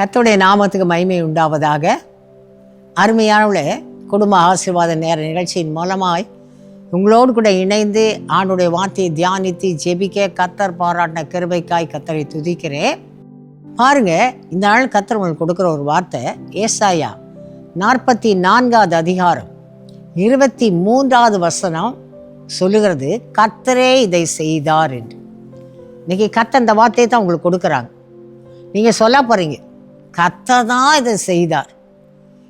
கர்த்தருடைய நாமத்துக்கு மகிமை உண்டாவதாக. அருமையானவர்களே, குடும்ப ஆசீர்வாத நேர நிகழ்ச்சியின் மூலமாய் உங்களோடு கூட இணைந்து ஆண்டுடைய வார்த்தையை தியானித்து ஜெபிக்க கர்த்தர் பாராட்டின கிருபைக்காய் கர்த்தரை துதிக்கிறேன். பாருங்க, இந்த நாள் கர்த்தர் உங்களுக்கு கொடுக்குற ஒரு வார்த்தை ஏசாயா 44வது அதிகாரம் 23வது வசனம் சொல்லுகிறது, கர்த்தரே இதை செய்தார் என்று. இன்னைக்கு கர்த்தர் இந்த வார்த்தையை தான் உங்களுக்கு கொடுக்குறாங்க. நீங்கள் சொல்ல போகிறீங்க, கர்த்தர் தான் இதை செய்தார்.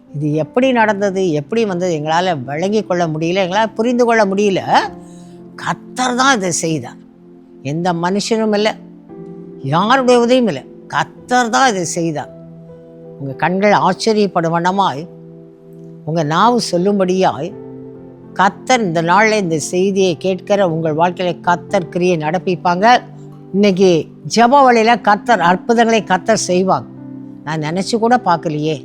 இது எப்படி நடந்தது, எப்படி வந்தது எங்களால் விளங்கி கொள்ள முடியல, எங்களால் புரிந்து கொள்ள முடியல. கர்த்தர் தான் இதை செய்தார். எந்த மனுஷனும் இல்லை, யாருடைய உதவியும் இல்லை, கர்த்தர் தான் இதை செய்தார். உங்கள் கண்கள் ஆச்சரியப்படும் வண்ணமாய், உங்கள் நாவு சொல்லும்படியாய் கர்த்தர் இந்த நாளில் இந்த செய்தியை கேட்கிற உங்கள் வாழ்க்கையில் கர்த்தர் கிரியை நடப்பிப்பாங்க. இன்னைக்கு ஜெப வழியில் கர்த்தர் அற்புதங்களை கர்த்தர் செய்வாங்க. நான் நினச்சி கூட பார்க்கலையே,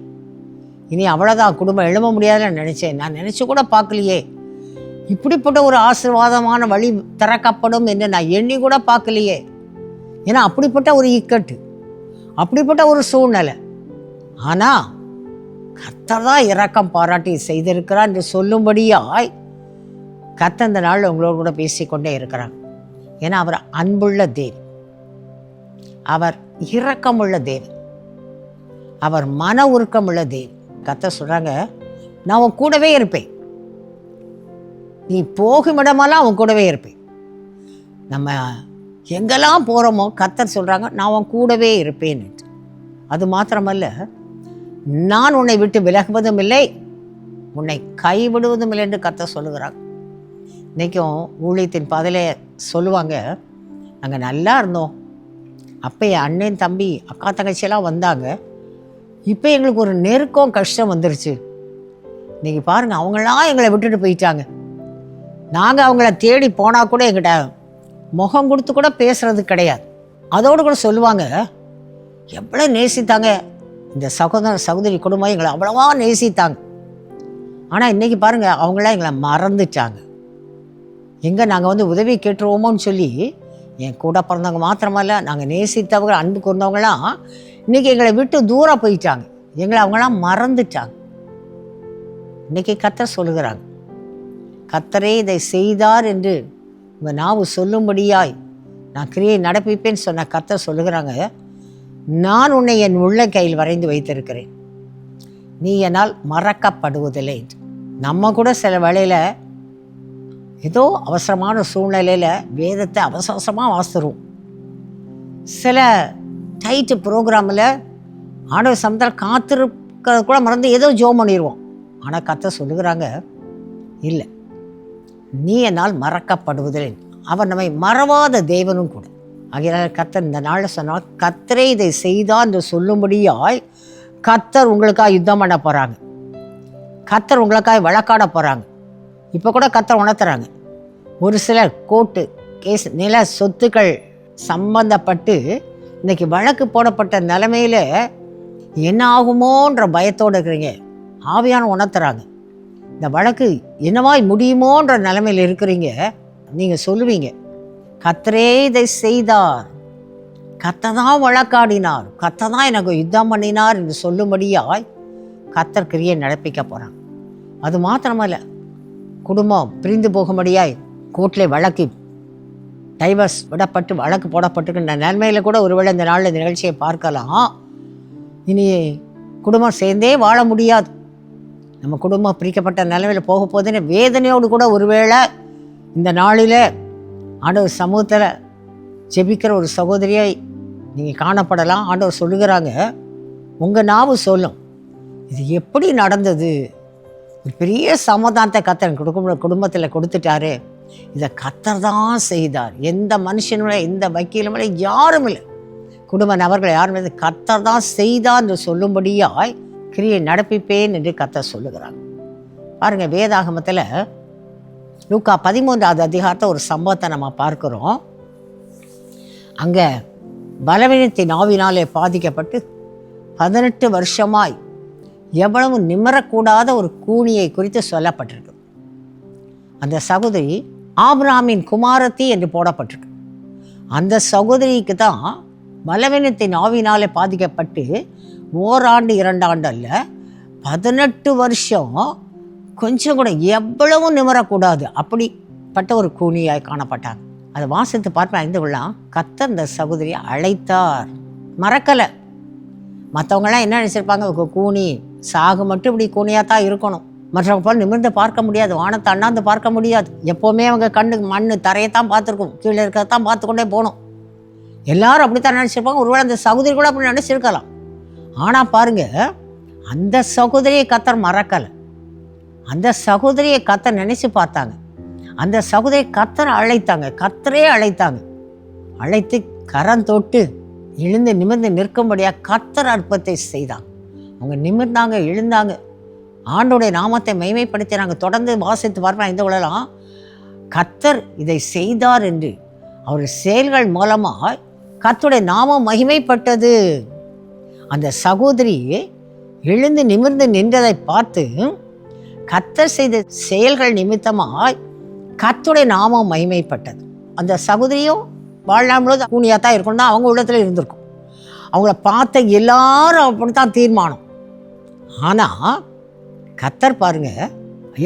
இனி அவ்வளோதான் குடும்பம் எழும்ப முடியாதுன்னு நினச்சேன், நான் நினச்சி கூட பார்க்கலையே, இப்படிப்பட்ட ஒரு ஆசீர்வாதமான வழி திறக்கப்படும் என்று நான் எண்ணி கூட பார்க்கலையே. ஏன்னா அப்படிப்பட்ட ஒரு இக்கட்டு, அப்படிப்பட்ட ஒரு சூழ்நிலை. ஆனால் கர்த்தர் தான் இரக்கம் பாராட்டி செய்திருக்கிறார் என்று சொல்லும்படியாய் கர்த்தர் இந்த நாள் உங்களோட கூட பேசிக்கொண்டே இருக்கிறார். ஏன்னா அவர் அன்புள்ள தேவன், அவர் இரக்கமுள்ள தேவன், அவர் மன உருக்கமுள்ள தேவன். கர்த்தர் சொல்கிறாங்க, நான் உன் கூடவே இருப்பேன், நீ போகும் இடமெல்லாம் உன் கூடவே இருப்பேன். நம்ம எங்கெல்லாம் போகிறோமோ கர்த்தர் சொல்கிறாங்க, நான் உன் கூடவே இருப்பேன். அது மாத்திரமல்ல, நான் உன்னை விட்டு விலகுவதும் இல்லை, உன்னை கைவிடுவதும் இல்லை என்று கர்த்தர் சொல்லுகிறாங்க. இன்றைக்கும் ஊழியத்தின் பாதையிலே சொல்லுவாங்க, நாங்கள் நல்லா இருந்தோம், அப்போ என் அண்ணன் தம்பி அக்கா தங்கச்சியெல்லாம் வந்தாங்க, இப்போ எங்களுக்கு ஒரு நெருக்கம் கஷ்டம் வந்துருச்சு. இன்றைக்கி பாருங்கள், அவங்களாம் எங்களை விட்டுட்டு போயிட்டாங்க. நாங்கள் அவங்கள தேடி போனால் கூட எங்கிட்ட முகம் கொடுத்து கூட பேசுகிறது கிடையாது. அதோடு கூட சொல்லுவாங்க, எவ்வளோ நேசித்தாங்க இந்த சகோதர சகோதரி குடும்பம், எங்களை அவ்வளவா நேசித்தாங்க. ஆனால் இன்றைக்கி பாருங்கள், அவங்களாம் எங்களை மறந்துட்டாங்க. எங்கே நாங்கள் உதவி கேட்டுருவோமோன்னு சொல்லி என் கூட பிறந்தவங்க மாத்திரமல்ல, நாங்கள் நேசித்தவங்க அன்பு கூர்ந்தவங்களாம் இன்றைக்கி எங்களை விட்டு தூரம் போயிட்டாங்க, எங்களை அவங்களாம் மறந்துட்டாங்க. இன்றைக்கி கர்த்தர் சொல்லுகிறாங்க, கர்த்தரே இதை செய்தார் என்று உங்கள் நாவு சொல்லும்படியாய் நான் கிரியை நடப்பிப்பேன்னு சொன்ன கர்த்தர் சொல்லுகிறாங்க, நான் உன்னை என் உள்ள கையில் வரைந்து வைத்திருக்கிறேன், நீ என்னால் மறக்கப்படுவதில்லை. நம்ம கூட சில வேளையில் ஏதோ அவசரமான சூழ்நிலையில் வேதத்தை அவசரமாக வாசித்துருவோம். சில டைட்டு ப்ரோக்ராமில் ஆண்டவர் சமத்தில் காத்திருக்கிறது கூட மறந்து ஏதோ ஜோம் பண்ணிடுவோம். ஆனால் கர்த்தர் சொல்லுகிறாங்க, இல்லை, நீ என்னால் மறக்கப்படுவதில்லை. அவர் நம்மை மறவாத தேவனும் கூட. ஆகையால் கர்த்தர் இந்த நாளில் சொன்னால், கர்த்தரே இதை செய்தார் என்று சொல்லும்படியாய் கர்த்தர் உங்களுக்காக யுத்தம் பண்ண போகிறாங்க, கர்த்தர் உங்களுக்காக வழக்காட போகிறாங்க. இப்போ கூட கர்த்தர் உணர்த்துறாங்க, ஒரு சிலர் கோர்ட்டு கேஸ் நில சொத்துக்கள் சம்பந்தப்பட்டு இன்றைக்கி வழக்கு போடப்பட்ட நிலைமையில் என்ன ஆகுமோன்ற பயத்தோடு இருக்கிறீங்க. ஆவியான உணர்த்துறாங்க, இந்த வழக்கு என்னவாய் முடியுமோன்ற நிலைமையில் இருக்கிறீங்க. நீங்கள் சொல்லுவீங்க, கர்த்தரே இதை செய்தார், கர்த்தர் தான் வழக்காடினார், கர்த்தர் தான் எனக்கு யுத்தம் பண்ணினார் என்று சொல்லும்படியாய் கர்த்தர் கிரியை நடப்பிக்க போகிறாங்க. அது மாத்திரமல்ல, குடும்பம் பிரிந்து போகும்படியாய் கோர்ட்டில் வழக்கு டைவர்ஸ் விடப்பட்டு வழக்கு போடப்பட்டிருக்கின்ற நிலைமையில் கூட ஒருவேளை இந்த நாளில் இந்த நிகழ்ச்சியை பார்க்கலாம். இனி குடும்பம் சேர்ந்தே வாழ முடியாது, நம்ம குடும்பம் பிரிக்கப்பட்ட நிலைமையில் போக போதுன்னு வேதனையோடு கூட ஒருவேளை இந்த நாளில் ஆண்டவர் சமூகத்தில் ஜெபிக்கிற ஒரு சகோதரியை நீங்கள் காணப்படலாம். ஆண்டவர் சொல்லுகிறாங்க, உங்கள் நாவு சொல்லும், இது எப்படி நடந்தது, ஒரு பெரிய சமாதானத்தை கர்த்தர் குடும்பத்தில் கொடுத்துட்டாரு, இதை கர்த்தர் தான் செய்தார். எந்த மனுஷனும், எந்த வக்கீலும் இல்லை, யாரும் இல்லை, குடும்ப நபர்கள் யாரும் இல்லை, கர்த்தர் தான் செய்தார் என்று சொல்லும்படியாய் கிரியை நடப்பிப்பேன் என்று கர்த்தர் சொல்லுகிறாங்க. பாருங்கள், வேதாகமத்தில் லூக்கா 13வது அதிகாரத்தை ஒரு சம்பவத்தை நம்ம பார்க்குறோம். அங்கே பலவீனத்தின் ஆவினாலே பாதிக்கப்பட்டு 18 வருஷமாய் எவ்வளவு நிமிரக்கூடாத ஒரு கூனியை குறித்து சொல்லப்பட்டிருக்கு. அந்த சகோதரி ஆபிரகாமின் குமாரத்தி என்று போடப்பட்டிருக்கு. அந்த சகோதரிக்கு தான் பலவீனத்தின் ஆவினாலே பாதிக்கப்பட்டு ஓராண்டு 2 ஆண்டு அல்ல, 18 வருஷம் கொஞ்சம் கூட எவ்வளவும் நிமரக்கூடாது, அப்படிப்பட்ட ஒரு கூனியாய் காணப்பட்டாங்க. அதை வாசித்து பார்ப்பேன். அறிந்து கொள்ளலாம், கர்த்தர் இந்த சகோதரியை அழைத்தார், மறக்கலை. மற்றவங்களாம் என்ன நினச்சிருப்பாங்க, கூனி சாகு மட்டும் இப்படி கூனியாக தான் இருக்கணும், மற்றவங்க போல் நிமிர்ந்து பார்க்க முடியாது, வானத்தை அண்ணாந்து பார்க்க முடியாது, எப்போவுமே அவங்க கண்ணுக்கு மண் தரையை தான் பார்த்துருக்கும், கீழே இருக்கிறதான் பார்த்துக்கொண்டே போகணும். எல்லாரும் அப்படித்தான் நினச்சிருப்பாங்க. ஒருவேளை அந்த சகோதரி கூட அப்படி நினச்சிருக்கலாம். ஆனால் பாருங்க, அந்த சகோதரியை கர்த்தர் மறக்கலை. அந்த சகோதரியை கர்த்தர் நினச்சி பார்த்தாங்க. அந்த சகோதரியை கர்த்தர் அழைத்தாங்க, கர்த்தரே அழைத்தாங்க. அழைத்து கரம் தொட்டு எழுந்து நிமிர்ந்து நிற்கும்படியாக கர்த்தர் அற்புதத்தை செய்தாங்க. அவங்க நிமிர்ந்தாங்க, எழுந்தாங்க, ஆண்டோடைய நாமத்தை மகிமைப்படுத்தினாங்க. தொடர்ந்து வாசித்து பார்ப்பேன். இந்த உலகம் கர்த்தர் இதை செய்தார் என்று அவர் செயல்கள் மூலமாக கர்த்தருடைய நாமம் மகிமைப்பட்டது. அந்த சகோதரி எழுந்து நிமிர்ந்து நின்றதை பார்த்து கர்த்தர் செய்த செயல்கள் நிமித்தமாக கர்த்தருடைய நாமம் மகிமைப்பட்டது. அந்த சகோதரியும் வாழ்நாள் கூனியாக தான் இருக்கணும் தான் அவங்க உள்ளத்தில் இருந்திருக்கும். அவங்கள பார்த்த எல்லாரும் அப்படி தான் தீர்மானம். ஆனால் கர்த்தர் பாருங்க,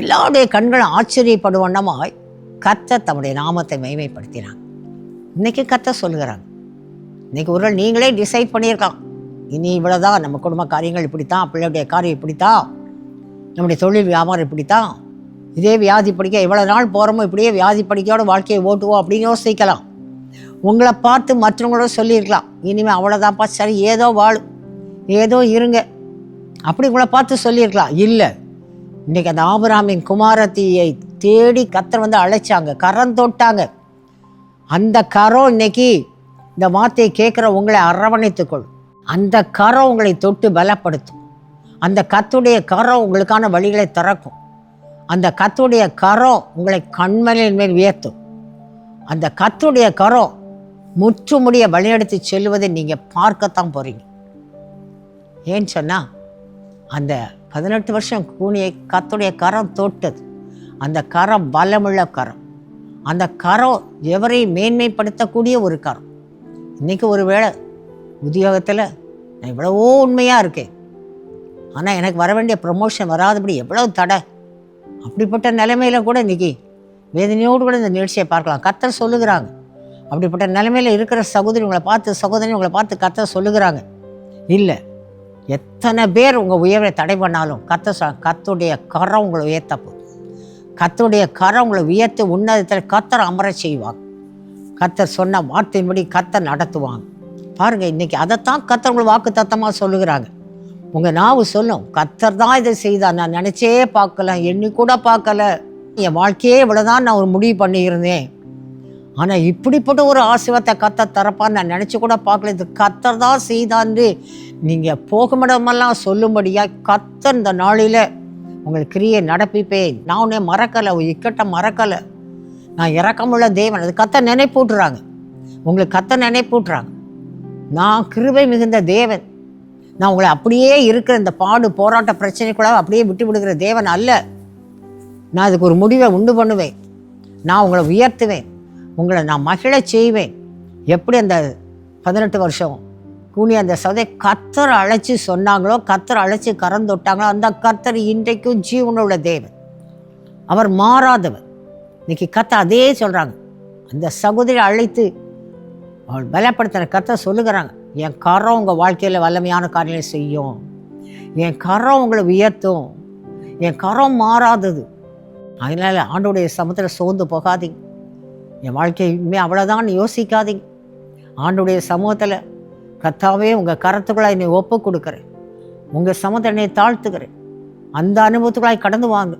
எல்லாருடைய கண்களும் ஆச்சரியப்படுவண்ணமாய் கர்த்தர் தம்முடைய நாமத்தை மகிமைப்படுத்தினாங்க. இன்றைக்கி கர்த்தர் சொல்லுகிறாங்க, இன்றைக்கி ஒரு நீங்களே டிசைட் பண்ணியிருக்கலாம், இனி இவ்வளோதான், நம்ம குடும்ப காரியங்கள் இப்படித்தான், பிள்ளையுடைய காரியம் இப்படித்தான், நம்முடைய தொழில் வியாபாரம் இப்படித்தான், இதே வியாதி படிக்க எவ்வளோ நாள் போகிறோமோ இப்படியே வியாதி படிக்கையோட வாழ்க்கையை ஓட்டுவோம் அப்படின்னு யோசிக்கலாம். உங்களை பார்த்து மற்றவங்களோட சொல்லியிருக்கலாம், இனிமேல் அவ்வளோதான்ப்பா, சரி ஏதோ வாழும், ஏதோ இருங்க, அப்படி உங்களை பார்த்து சொல்லியிருக்கலாம். இல்லை, இன்றைக்கி அந்த ஆபிரகாமின் குமாரத்தியை தேடி கர்த்தர் வந்து அழைச்சாங்க, கரம் தொட்டாங்க. அந்த கரம் இன்னைக்கு இந்த வார்த்தையை கேட்குற உங்களை அரவணைத்துக்கொள். அந்த கரம் உங்களை தொட்டு பலப்படுத்தும். அந்த கர்த்தருடைய கரம் உங்களுக்கான வழிகளை திறக்கும். அந்த கர்த்தருடைய கரம் உங்களை கண்மலையின் மேல் உயர்த்தும். அந்த கர்த்தருடைய கரம் முற்றுமுடிய வழிநடத்தி செல்வதை நீங்கள் பார்க்கத்தான் போகிறீங்க. ஏன்னு சொன்னால், அந்த 18 வருஷம் கூனியை கர்த்தருடைய கரம் தொட்டது. அந்த கரம் பலமுள்ள கரம். அந்த கரம் எவரையும் மேன்மைப்படுத்தக்கூடிய ஒரு கரம். இன்றைக்கி ஒரு வேளை உத்தியோகத்தில் நான் எவ்வளவோ உண்மையாக இருக்கேன், ஆனால் எனக்கு வர வேண்டிய ப்ரமோஷன் வராதபடி எவ்வளோ தடை, அப்படிப்பட்ட நிலைமையில் கூட இன்றைக்கி வேதனையோடு கூட இந்த நிகழ்ச்சியை பார்க்கலாம். கர்த்தர் சொல்லுகிறாங்க, அப்படிப்பட்ட நிலைமையில் இருக்கிற சகோதரி உங்களை பார்த்து கர்த்தர் சொல்லுகிறாங்க, இல்லை, எத்தனை பேர் உங்கள் உயர்வை தடை பண்ணாலும் கர்த்தருடைய கரம் உங்களை உயர்த்த போகுது. கர்த்தருடைய கரம் உங்களை உயர்த்தி உன்னதத்தில் கர்த்தர் அமர செய்வாங்க. கர்த்தர் சொன்ன வார்த்தையின்படி கர்த்தர் நடத்துவாங்க. பாருங்கள், இன்றைக்கி அதைத்தான் கர்த்தர் உங்களை வாக்கு தத்தமாக சொல்லுகிறாங்க. உங்கள் நாவு சொல்லும், கர்த்தர் தான் இதை செய்தார், நான் நினச்சே பார்க்கல, எண்ணி கூட பார்க்கல, என் வாழ்க்கையே இவ்வளோதான் நான் ஒரு முடிவு பண்ணியிருந்தேன், ஆனால் இப்படிப்பட்ட ஒரு ஆசீர்வாதத்தை கர்த்தர் தரப்பான்னு நான் நினச்சி கூட பார்க்கல, இது கர்த்தர் தான் செய்தான்னு நீங்கள் போகுமிடமெல்லாம் சொல்லும்படியாக கர்த்தர் இந்த நாளில் உங்களுக்கு கிரியை நடப்பிப்பேன். நான் உன்னை மறக்கலை, இக்கட்ட மறக்கலை, நான் இரக்கமுள்ள தேவன். அது கர்த்தர் நினைப்பூட்டுறாங்க, உங்களுக்கு கர்த்தர் நினைப்பூட்டுறாங்க. நான் கிருபை மிகுந்த தேவன், நான் உங்களை அப்படியே இருக்கிற இந்த பாடு போராட்ட பிரச்சனைக்குள்ள அப்படியே விட்டு விடுகிற தேவன் அல்ல. நான் அதுக்கு ஒரு முடிவை உண்டு பண்ணுவேன். நான் உங்களை உயர்த்துவேன், உங்களை நான் மகிழ செய்வேன். எப்படி அந்த 18 வருஷம் கூனி அந்த சதை கர்த்தர் அழைச்சி சொன்னாங்களோ, கர்த்தர் அழைச்சி கரம் தொட்டாங்களோ, அந்த கர்த்தர் இன்றைக்கும் ஜீவனுள்ள தேவன், அவர் மாறாதவர். இன்னைக்கு கர்த்தர் அதே சொல்கிறாங்க. அந்த சகோதரி அழைத்து அவள் பலப்படுத்தின கர்த்தர் சொல்லுகிறாங்க, என் கரம் உங்கள் வாழ்க்கையில் வல்லமையான காரியங்களை செய்யும், என் கரம் உங்களை உயர்த்தும், என் கரம் மாறாதது. அதனால் ஆண்டோடைய சமூகத்தில் சோர்ந்து போகாதீங்க, என் வாழ்க்கை இனிமேல் அவ்வளோதான் யோசிக்காதீங்க. ஆண்டோடைய சமூகத்தில் கர்த்தாவே உங்கள் கரத்துக்குள்ளாய் என்னை ஒப்பு கொடுக்குறேன், உங்கள் சமூகத்தை என்னை தாழ்த்துக்கிறேன், அந்த அனுபவத்துக்குள்ளாய் கடந்து வாங்க.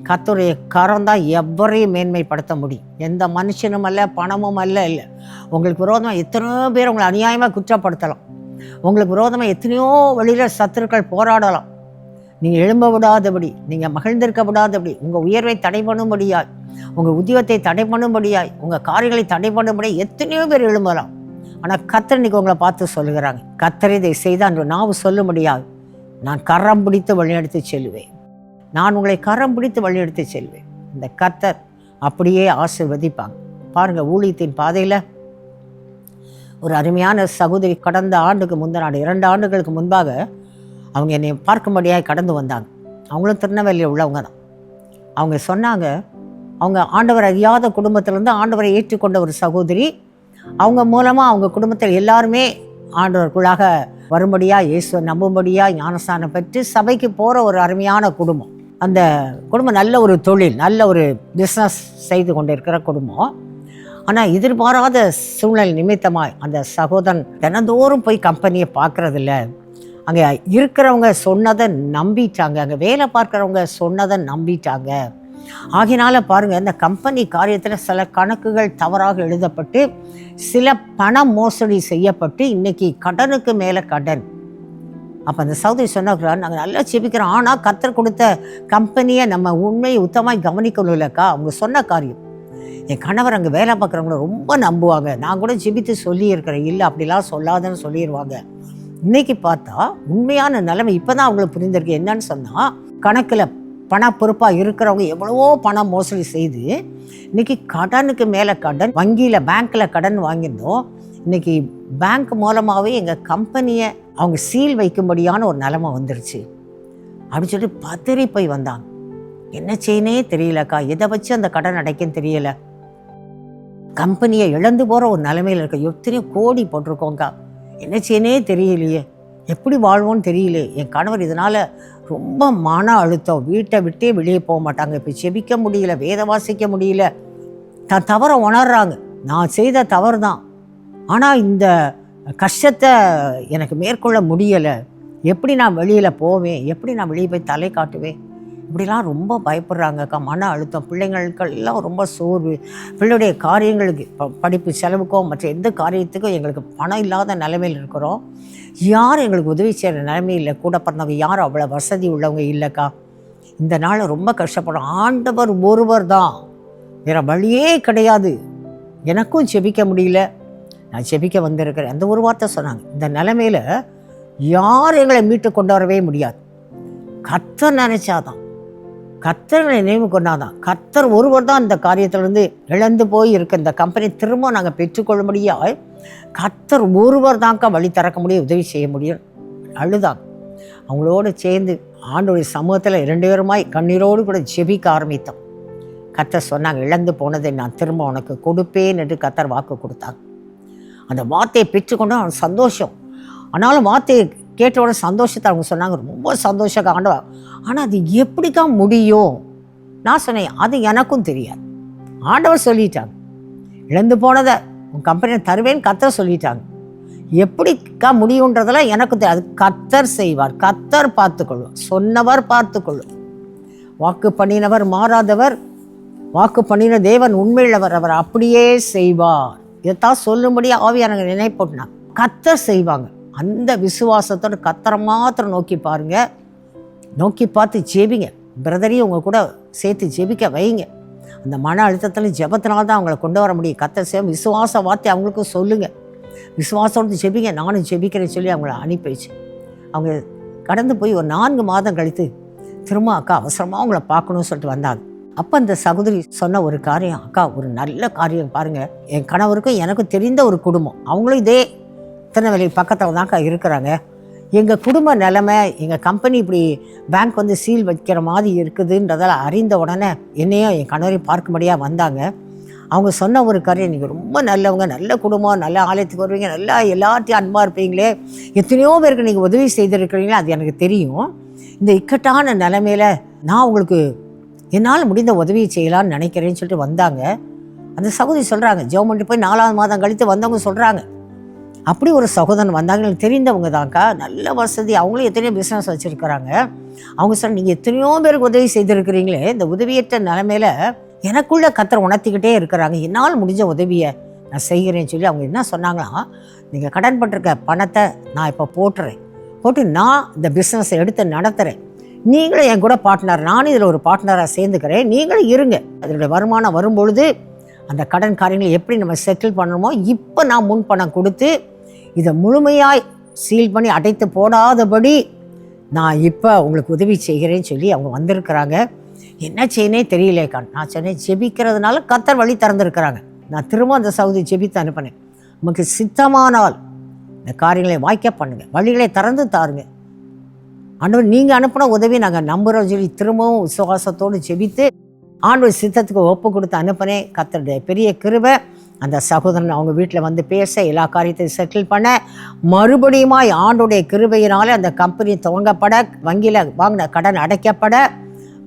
கர்த்தருடைய கரம் தான் எவரையும் மேன்மைப்படுத்த முடியும். எந்த மனுஷனும் அல்ல, பணமும் அல்ல. இல்லை, உங்களுக்கு விரோதமாக எத்தனையோ பேர் உங்களை அநியாயமாக குற்றப்படுத்தலாம், உங்களுக்கு விரோதமாக எத்தனையோ வழியில் சத்துருக்கள் போராடலாம். நீங்கள் எழும்ப விடாதபடி, நீங்கள் மகிழ்ந்திருக்க விடாதபடி, உங்கள் உயர்வை தடை பண்ணும்படியாய், உங்கள் உத்தியோகத்தை தடை பண்ணும்படியாய், உங்கள் காரியங்களை தடை பண்ணும்படியாய் எத்தனையோ பேர் எழும்பலாம். ஆனால் கர்த்தர் இன்னைக்கு உங்களை பார்த்து சொல்லுகிறாங்க, கர்த்தர் இதை செய்தான் நான் சொல்ல முடியாது, நான் கரம் பிடித்து வழிநடத்தி செல்வேன், நான் உங்களை கரம் பிடித்து வழிநடத்தி செல்வேன். இந்த கர்த்தர் அப்படியே ஆசீர்வதிப்பாங்க. பாருங்கள், ஊழியத்தின் பாதையில் ஒரு அருமையான சகோதரி கடந்த ஆண்டுக்கு முந்தின ஆண்டு 2 ஆண்டுகளுக்கு முன்பாக அவங்க என்னை பார்க்கும்படியாக கடந்து வந்தாங்க. அவங்களும் திருநெல்வேலியில் உள்ளவங்க தான். அவங்க சொன்னாங்க, அவங்க ஆண்டவர் அறியாத குடும்பத்திலேருந்து ஆண்டவரை ஏற்றுக்கொண்ட ஒரு சகோதரி. அவங்க மூலமாக அவங்க குடும்பத்தில் எல்லாருமே ஆண்டவருக்குள்ளாக வரும்படியாக, இயேசுவை நம்பும்படியாக ஞானஸ்நானம் பெற்று சபைக்கு போகிற ஒரு அருமையான குடும்பம். அந்த குடும்பம் நல்ல ஒரு தொழில், நல்ல ஒரு பிஸ்னஸ் செய்து கொண்டு இருக்கிற குடும்பம். ஆனால் எதிர்பாராத சூழ்நிலை நிமித்தமாக அந்த சகோதரன் தினந்தோறும் போய் கம்பெனியை பார்க்குறதில்ல. அங்கே இருக்கிறவங்க சொன்னதை நம்பிட்டாங்க, அங்கே வேலை பார்க்குறவங்க சொன்னதை நம்பிட்டாங்க. ஆகினால பாருங்கள், இந்த கம்பெனி காரியத்தில் சில கணக்குகள் தவறாக எழுதப்பட்டு சில பண மோசடி செய்யப்பட்டு இன்றைக்கி கடனுக்கு மேலே கடன். அப்போ அந்த சகோதரி சொன்னாங்களா, நாங்கள் நல்லா செபிக்கிறோம், ஆனால் கர்த்தர் கொடுத்த கம்பெனியை நம்ம உண்மையை உத்தமாக கவனிக்கணும் இல்லைக்கா. அவங்க சொன்ன காரியம், என் கணவர் அங்கே வேலை பார்க்குறவங்கள ரொம்ப நம்புவாங்க, நான் கூட ஜெபித்து சொல்லியிருக்கிறேன், இல்லை அப்படிலாம் சொல்லாதன்னு சொல்லிடுவாங்க. இன்றைக்கி பார்த்தா உண்மையான நிலைமை இப்போ தான் அவங்களுக்கு புரிந்திருக்கு. என்னன்னு சொன்னால், கணக்கில் பண பொறுப்பாக இருக்கிறவங்க எவ்வளவோ பணம் மோசடி செய்து இன்றைக்கி கடனுக்கு மேலே கடன், வங்கியில் பேங்க்கில் கடன் வாங்கியிருந்தோம். இன்றைக்கி பேங்க் மூலமாகவே எங்கள் கம்பெனியை அவங்க சீல் வைக்கும்படியான ஒரு நிலைமை வந்துருச்சு அப்படின்னு சொல்லிட்டு பதறி போய் வந்தாங்க. என்ன செய்யனே தெரியலக்கா, எதை வச்சு அந்த கடன் அடைக்குன்னு தெரியல, கம்பெனியை இழந்து போகிற ஒரு நிலைமையில் இருக்க, எத்தனையோ கோடி போட்டிருக்கோங்க்கா, என்ன செய்யனே தெரியலையே, எப்படி வாழ்வோன்னு தெரியல. என் கணவர் இதனால் ரொம்ப மன அழுத்தம், வீட்டை விட்டே வெளியே போக மாட்டாங்க, இப்போ செபிக்க முடியல, வேத வாசிக்க முடியல, தான் தவறை உணர்றாங்க, நான் செய்த தவறு தான், ஆனால் இந்த கஷ்டத்தை எனக்கு மேற்கொள்ள முடியலை, எப்படி நான் வெளியில் போவேன், எப்படி நான் வெளியே போய் தலை காட்டுவேன், இப்படிலாம் ரொம்ப பயப்படுறாங்கக்கா. மன அழுத்தம், பிள்ளைங்களுக்கெல்லாம் ரொம்ப சோர்வு, பிள்ளையுடைய காரியங்களுக்கு படிப்பு செலவுக்கோ மற்ற எந்த காரியத்துக்கும் எங்களுக்கு பணம் இல்லாத நிலைமையில் இருக்கிறோம், யாரும் எங்களுக்கு உதவி செய்கிற நிலைமை இல்லை, கூட பிறந்தவங்க யாரும் அவ்வளோ வசதி உள்ளவங்க இல்லைக்கா. இந்த நாள் ரொம்ப கஷ்டப்படும், ஆண்டவர் ஒருவர் தான், வேறு வழியே கிடையாது, எனக்கும் செபிக்க முடியல, நான் செபிக்க வந்திருக்கிறேன், அந்த ஒரு வார்த்தை சொன்னாங்க. இந்த நிலைமையில் யார் எங்களை மீட்டு கொண்டு வரவே முடியாது, கர்த்தர் நினைச்சாதான், கர்த்தர்களை நினைவு கொண்டாதான், கர்த்தர் ஒருவர் தான் இந்த காரியத்திலேருந்து இழந்து போய் இருக்க இந்த கம்பெனி திரும்ப நாங்கள் பெற்றுக்கொள்ளும்படியாக கர்த்தர் ஒருவர் தான்க்கா வழி திறக்க முடியும், உதவி செய்ய முடியும் அழுதாங்க. அவங்களோடு சேர்ந்து ஆண்டோடைய சமூகத்தில் 2 பேருமாய் கண்ணீரோடு கூட ஜெபிக்க ஆரம்பித்தோம். கர்த்தர் சொன்னாங்க, இழந்து போனதை நான் திரும்ப உனக்கு கொடுப்பேன் என்று கர்த்தர் வாக்கு கொடுத்தாங்க. அந்த வார்த்தையை பெற்றுக்கொண்டு அவன் சந்தோஷம். ஆனாலும் வார்த்தையை கேட்டோட சந்தோஷத்தை அவங்க சொன்னாங்க, ரொம்ப சந்தோஷம் ஆண்டவா, ஆனால் அது எப்படிக்கா முடியும்? நான் சொன்னேன், அது எனக்கும் தெரியாது, ஆண்டவர் சொல்லிட்டாங்க, இழந்து போனதை உன் கம்பெனியை தருவேன்னு கர்த்தர் சொல்லிட்டாங்க, எப்படிக்கா முடியுன்றதெல்லாம் எனக்கு தெரியாது, கர்த்தர் செய்வார், கர்த்தர் பார்த்துக்கொள்ளும், சொன்னவர் பார்த்துக்கொள்ளும், வாக்கு பண்ணினவர் மாறாதவர், வாக்கு பண்ணின தேவன் உண்மையுள்ளவர், அவர் அப்படியே செய்வார். இதைத்தான் சொல்லும்படி ஆவியானவங்க நினைப்போட்டாங்க, கர்த்தர் செய்வாங்க. அந்த விசுவாசத்தோடு கர்த்தரை மாத்திரம் நோக்கி பாருங்க, நோக்கி பார்த்து ஜெபிங்க, பிரதரையும் உங்கள் கூட சேர்த்து ஜெபிக்க வைங்க. அந்த மன அழுத்தத்தில் ஜெபத்தினால்தான் அவங்கள கொண்டு வர முடியும். கர்த்தர் செய்ய விசுவாச வார்த்தை அவங்களுக்கும் சொல்லுங்கள், விசுவாசத்தோடு ஜெபிங்க, நானும் ஜெபிக்கிறேன்னு சொல்லி அவங்கள அனுப்பி வச்சு அவங்க கடந்து போய் ஒரு 4 மாதம் கழித்து திரும்ப அக்கா அவசரமாக அவங்கள பார்க்கணும்னு சொல்லிட்டு வந்தாங்க. அப்போ அந்த சகோதரி சொன்ன ஒரு காரியம், அக்கா ஒரு நல்ல காரியம் பாருங்கள், என் கணவருக்கும் எனக்கும் தெரிந்த ஒரு குடும்பம், அவங்களும் இதே திருநெல்வேலி பக்கத்தில் தான்க்கா இருக்கிறாங்க, எங்கள் குடும்ப நிலைமை, எங்கள் கம்பெனி இப்படி பேங்க் வந்து சீல் வைக்கிற மாதிரி இருக்குதுன்றதால் அறிந்த உடனே என்னையும் என் கணவரையும் பார்க்கும்படியாக வந்தாங்க. அவங்க சொன்ன ஒரு காரியம், நீங்கள் ரொம்ப நல்லவங்க, நல்ல குடும்பம், நல்ல ஆலயத்துக்கு வருவீங்க, நல்லா எல்லாத்தையும் அன்பாக இருப்பீங்களே, எத்தனையோ பேருக்கு நீங்கள் உதவி செய்திருக்கிறீங்களே, அது எனக்கு தெரியும், இந்த இக்கட்டான நிலைமையில் நான் உங்களுக்கு என்னால் முடிந்த உதவியை செய்யலான்னு நினைக்கிறேன்னு சொல்லிட்டு வந்தாங்க. அந்த சகோதரி சொல்கிறாங்க, ஜெபம் பண்ணிட்டு போய் 4ஆவது மாதம் கழித்து வந்தவங்க சொல்கிறாங்க, அப்படி ஒரு சகோதரன் வந்தாங்க, எனக்கு தெரிந்தவங்க தான்க்கா, நல்ல வசதி, அவங்களும் எத்தனையோ பிஸ்னஸ் வச்சுருக்கிறாங்க. அவங்க சொன்ன, நீங்கள் எத்தனையோ பேருக்கு உதவி செய்திருக்கிறீங்களே, இந்த உதவியற்ற நிலைமையில் எனக்குள்ளே கர்த்தர் உணர்த்திக்கிட்டே இருக்கிறாங்க, என்னால் முடிஞ்ச உதவியை நான் செய்கிறேன்னு சொல்லி அவங்க என்ன சொன்னாங்களா, நீங்கள் கடன் பட்டிருக்க பணத்தை நான் இப்போ போட்டு நான் இந்த பிஸ்னஸை எடுத்து நடத்துகிறேன், நீங்களும் என் கூட பார்ட்னர், நானும் இதில் ஒரு பார்ட்னராக சேர்ந்துக்கிறேன், நீங்களும் இருங்க, அதனுடைய வருமானம் வரும்பொழுது அந்த கடன் காரியங்களை எப்படி நம்ம செட்டில் பண்ணணுமோ இப்போ நான் முன் பணம் கொடுத்து இதை முழுமையாய் சீல் பண்ணி அடைத்து போடாதபடி நான் இப்போ உங்களுக்கு உதவி செய்கிறேன்னு சொல்லி அவங்க வந்திருக்கிறாங்க. என்ன செய்யனே தெரியலேக்கா. நான் சொன்னேன், ஜெபிக்கிறதுனால கர்த்தர் வழி திறந்துருக்கிறாங்க. நான் திரும்ப அந்த சகோதரி ஜெபித்து அனுப்பினேன், உமக்கு சித்தமானால் இந்த காரியங்களை வாய்க்க பண்ணுங்க, வழிகளை திறந்து தாருங்க. ஆண்டவர் நீங்கள் அனுப்பின உதவி நாங்கள் நம்புகிறோம் சொல்லி திரும்பவும் விசுவாசத்தோடு ஜெபித்து ஆண்டவர் சித்தத்துக்கு ஒப்பு கொடுத்து அனுப்பினேன். கர்த்தருடைய பெரிய கிருபை அந்த சகோதரன் அவங்க வீட்டில் வந்து பேச எல்லா காரியத்தையும் செட்டில் பண்ண மறுபடியுமாய் ஆண்டுடைய கிருபையினாலே அந்த கம்பெனி துவங்கப்பட, வங்கியில் வாங்கின கடன் அடைக்கப்பட,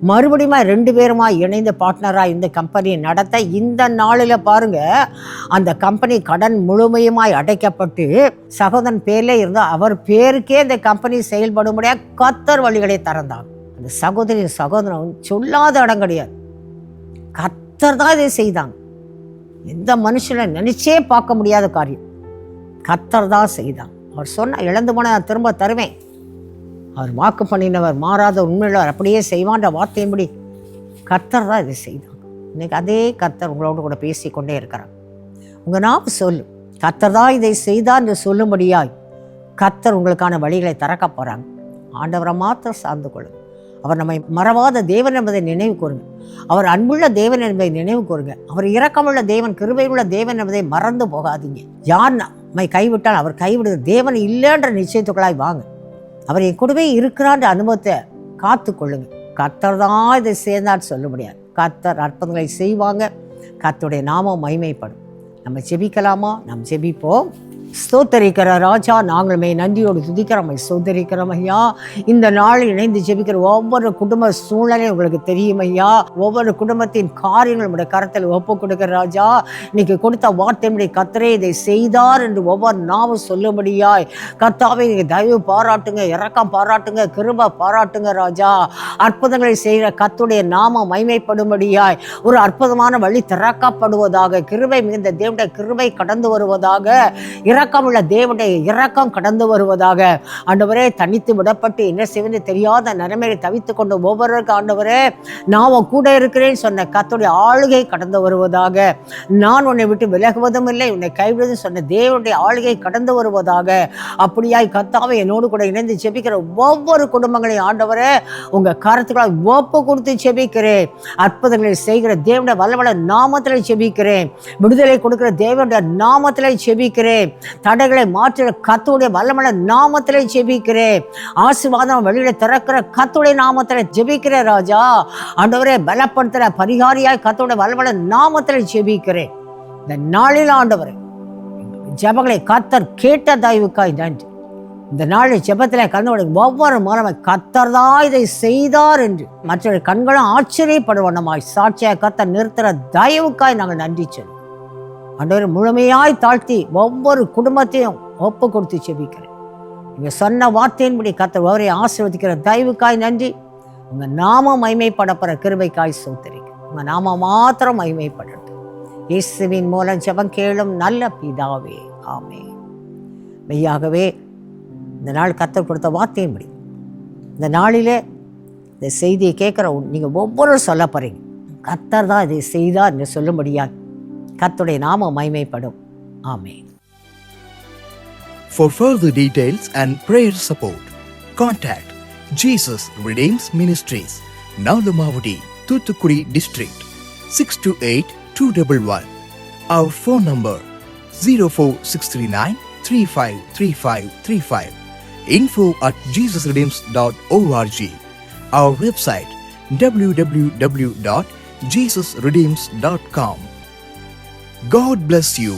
மறுபடியும் 2 பேருமா இணைந்து பார்ட்னராக இந்த கம்பெனியை நடத்த இந்த நாளில் பாருங்கள் அந்த கம்பெனி கடன் முழுமையுமாய் அடைக்கப்பட்டு சகோதரன் பேரில் இருந்தால் அவர் பேருக்கே இந்த கம்பெனி செயல்படும்படியாக கர்த்தர் வழிகளை திறந்தாங்க. அந்த சகோதரன் சொல்லாத இடம் கிடையாது. கர்த்தர் தான் இதை செய்தாங்க. எந்த மனுஷனை நினைச்சே பார்க்க முடியாத காரியம் கர்த்தர் தான் செய்தாங்க. அவர் சொன்ன இழந்து போன நான் திரும்ப தருவேன், அவர் வாக்கு பண்ணினவர், மாறாத உண்மையுள்ளவர், அப்படியே செய்வான்ற வார்த்தையின்படி கர்த்தர் தான் இதை செய்தாங்க. இன்னைக்கு அதே கர்த்தர் உங்களோட கூட பேசி கொண்டே இருக்கிறார். உங்கள் நாம சொல்லும் கர்த்தர் தான் இதை செய்தார் என்று சொல்லும்படியாய் கர்த்தர் உங்களுக்கான வழிகளை திறக்க போகிறாங்க. ஆண்டவரை மாத்திரம் சார்ந்து கொள்ளுங்க. அவர் நம்மை மறவாத தேவன் என்பதை நினைவு கூறுங்க. அவர் அன்புள்ள தேவன் என்பதை நினைவு கூறுங்க. அவர் இரக்கமுள்ள தேவன், கிருபையுள்ள தேவன் என்பதை மறந்து போகாதீங்க. யார் நம்மை கைவிட்டால் அவர் கைவிடுகிற தேவன் இல்லைன்ற நிச்சயத்துக்குள்ளாய் வாங்க. அவர் என் கூடவே இருக்கிறான்ற அனுபவத்தை காத்து கொள்ளுங்க. கர்த்தர் தான் இதை சேர்ந்தான்னு சொல்ல முடியாது. கர்த்தர் அற்புதங்களை செய்வாங்க. கர்த்தருடைய நாமம் மகிமைப்படும். நம்ம ஜெபிக்கலாமா? நாம் ஜெபிப்போம். ஸ்தோத்தரிக்கிற ராஜா, நாங்களுமே நன்றியோடு துதிக்கிறோம், ஸ்தோத்தரிக்கிறோம் ஐயா. இந்த நாள் இணைந்து ஜெபிக்கிற ஒவ்வொரு குடும்ப சூழ்நிலையும் உங்களுக்கு தெரியும் ஐயா. ஒவ்வொரு குடும்பத்தின் காரியங்கள் உடைய கரத்தில் ஒப்பு கொடுக்கிற ராஜா. இன்னைக்கு கொடுத்த வார்த்தையினுடைய கர்த்தரே இதை செய்தார் என்று ஒவ்வொரு நாமும் சொல்லும்படியாய் கர்த்தாவை நீங்கள் தயவு பாராட்டுங்க, இரக்கம் பாராட்டுங்க, கிருபை பாராட்டுங்க ராஜா. அற்புதங்களை செய்கிற கர்த்தருடைய நாமம் மகிமைப்படும்படியாய் ஒரு அற்புதமான வழி திறக்கப்படுவதாக, கிருபை மிகுந்த தேவனுடைய கிருபை கடந்து வருவதாக, இரக்கமுள்ள தேவனுடைய இரக்கம் கடந்து வருவதாக. ஆண்டவரே, தனித்து விடப்பட்டு என்ன செய்வது தெரியாத நிலைமையை தவித்துக் கொண்டு ஒவ்வொருவருக்கு ஆண்டவரே நான் கூட இருக்கிறேன்னு சொன்ன கர்த்தருடைய ஆளுகை கடந்து வருவதாக. நான் உன்னை விட்டு விலகுவதும் இல்லை, உன்னை கைவிடுவதும் சொன்ன தேவனுடைய ஆளுகை கடந்து வருவதாக. அப்படியாய் கர்த்தாவை என்னோடு கூட இணைந்து ஜெபிக்கிற ஒவ்வொரு குடும்பங்களையும் ஆண்டவரே உங்க கருத்துக்களை ஒப்பு கொடுத்து ஜெபிக்கிறேன். அற்புதங்களை செய்கிற தேவனுடைய வல்லவள நாமத்திலே ஜெபிக்கிறேன். விடுதலை கொடுக்கிற தேவனுடைய நாமத்திலே ஜெபிக்கிறேன். தடைகளை மாற்றுகிற கர்த்தருடைய வல்லமையுள்ள நாமத்திலே ஜெபிக்கிறேன். ஆசீர்வாதம் வழியில திறக்கிற கர்த்தருடைய நாமத்திலே ஜெபிக்கிறேன் ராஜா. ஆண்டவரே, பலப்படுத்துகிற பரிகாரியாய் கர்த்தருடைய வல்லமையுள்ள நாமத்திலே ஜெபிக்கிறேன். இந்த நாளில் ஆண்டவரே ஜெபங்களை கர்த்தர் கேட்ட தயவுக்காய் நன்றி. இந்த நாளில் ஜெபத்தில் கலந்து ஒவ்வொரு மூலமாய் கர்த்தர் தான் இதை செய்தார் என்று மற்றவருடைய கண்களும் ஆச்சரியப்படுவனமாய் சாட்சியாய் கர்த்தர் நிறுத்துகிற தயவுக்காய் நாங்கள் நன்றி சொல்லுவோம். ஆண்டவர், முழுமையாய் தாழ்த்தி ஒவ்வொரு குடும்பத்தையும் ஒப்பு கொடுத்து ஜெபிக்கிறேன். நீங்க சொன்ன வார்த்தையின்படி கர்த்தர் அவரை ஆசீர்வதிக்கிற தயவுக்காய் நன்றி. உங்க நாமம் மகிமைப்படப்படுற கிருபைக்காய் ஸ்தோத்திரிக்கிறேன். உங்க நாமம் மாத்திரம் மகிமைப்படட்டும். இயேசுவின் மூலம் ஜெபம் கேளும் நல்ல பிதாவே, ஆமென். மெய்யாகவே இந்த நாள் கர்த்தர் கொடுத்த வார்த்தையின்படி இந்த நாளிலே இந்த செய்தியை கேட்குற நீங்கள் ஒவ்வொருவரும் சொல்ல போகிறீங்க. கர்த்தர் தான் இதை செய்தார் என்று சொல்லும்படியாக கர்த்தருடைய நாமம் மகிமைப்படும். ஆமென். For further details and prayer support, contact Jesus Redeems Ministries, Nalumavudi, Thoothukudi District, 628-211. Our phone number 04639-353535. info@jesusredeems.org. Our website www.jesusredeems.com. God bless you.